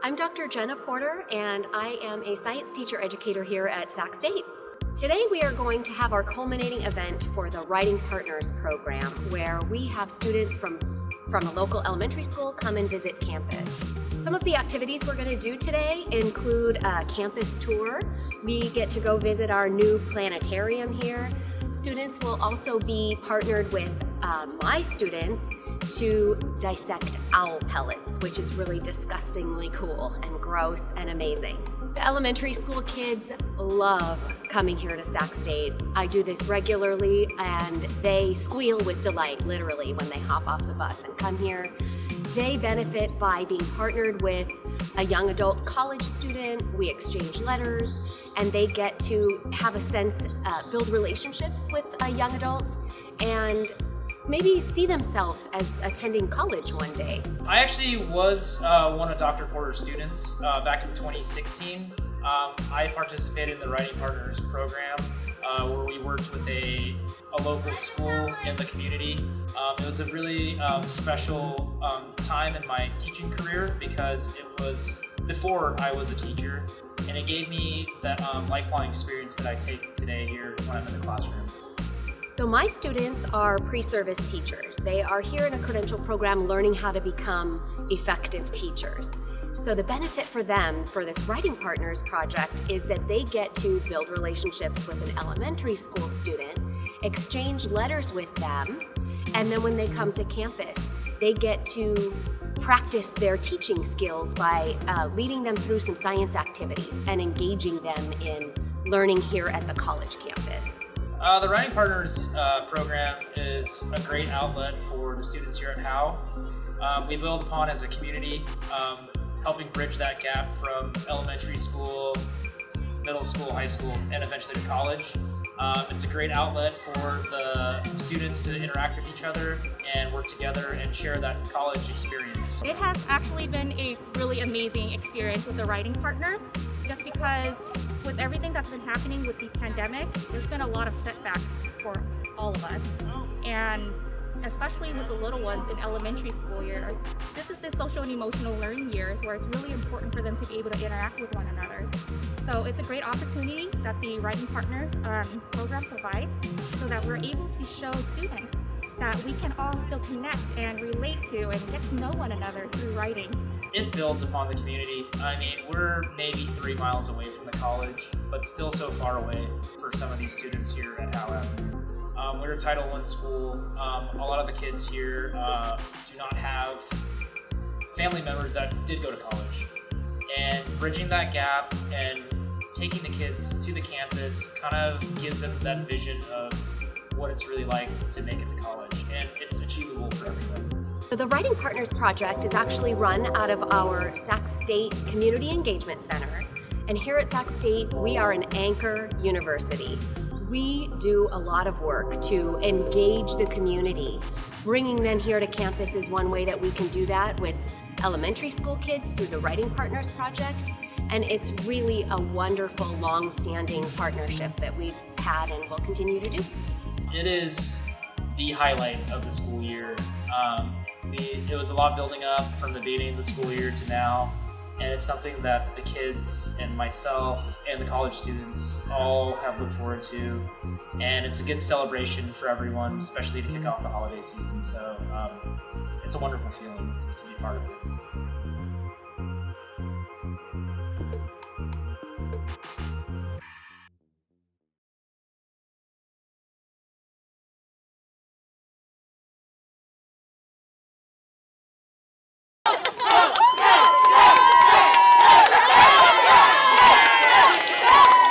I'm Dr. Jenna Porter, and I am a science teacher educator here at Sac State. Today we are going to have our culminating event for the Writing Partners program, where we have students from a local elementary school come and visit campus. Some of the activities we're going to do today include a campus tour. We get to go visit our new planetarium here. Students will also be partnered with my students to dissect owl pellets, which is really disgustingly cool and gross and amazing. The elementary school kids love coming here to Sac State. I do this regularly and they squeal with delight, literally, when they hop off the bus and come here. They benefit by being partnered with a young adult college student. We exchange letters and they get to have a sense, build relationships with a young adult and maybe see themselves as attending college one day. I actually was one of Dr. Porter's students back in 2016. I participated in the Writing Partners program where we worked with a local school in the community. It was a really special time in my teaching career because it was before I was a teacher, and it gave me that lifelong experience that I take today here when I'm in the classroom. So my students are pre-service teachers. They are here in a credential program learning how to become effective teachers. So the benefit for them for this Writing Partners project is that they get to build relationships with an elementary school student, exchange letters with them, and then when they come to campus, they get to practice their teaching skills by leading them through some science activities and engaging them in learning here at the college campus. The Writing Partners program is a great outlet for the students here at Howe. We build upon as a community, helping bridge that gap from elementary school, middle school, high school, and eventually to college. It's a great outlet for the students to interact with each other and work together and share that college experience. It has actually been a really amazing experience with the Writing Partner, just because with everything that's been happening with the pandemic, there's been a lot of setbacks for all of us. And especially with the little ones in elementary school years, this is the social and emotional learning years where it's really important for them to be able to interact with one another. So it's a great opportunity that the Writing Partner program provides so that we're able to show students that we can all still connect and relate to and get to know one another through writing. It builds upon the community. I mean, we're maybe 3 miles away from the college, but still so far away for some of these students here at Howe Avenue. We're a Title I school. A lot of the kids here do not have family members that did go to college. And bridging that gap and taking the kids to the campus kind of gives them that vision of what it's really like to make it to college, and it's achievable for everyone. So the Writing Partners project is actually run out of our Sac State Community Engagement Center. And here at Sac State, we are an anchor university. We do a lot of work to engage the community. Bringing them here to campus is one way that we can do that with elementary school kids through the Writing Partners project. And it's really a wonderful, long-standing partnership that we've had and will continue to do. It is the highlight of the school year. It was a lot building up from the beginning of the school year to now, and it's something that the kids and myself and the college students all have looked forward to, and it's a good celebration for everyone, especially to kick off the holiday season. So it's a wonderful feeling to be part of it.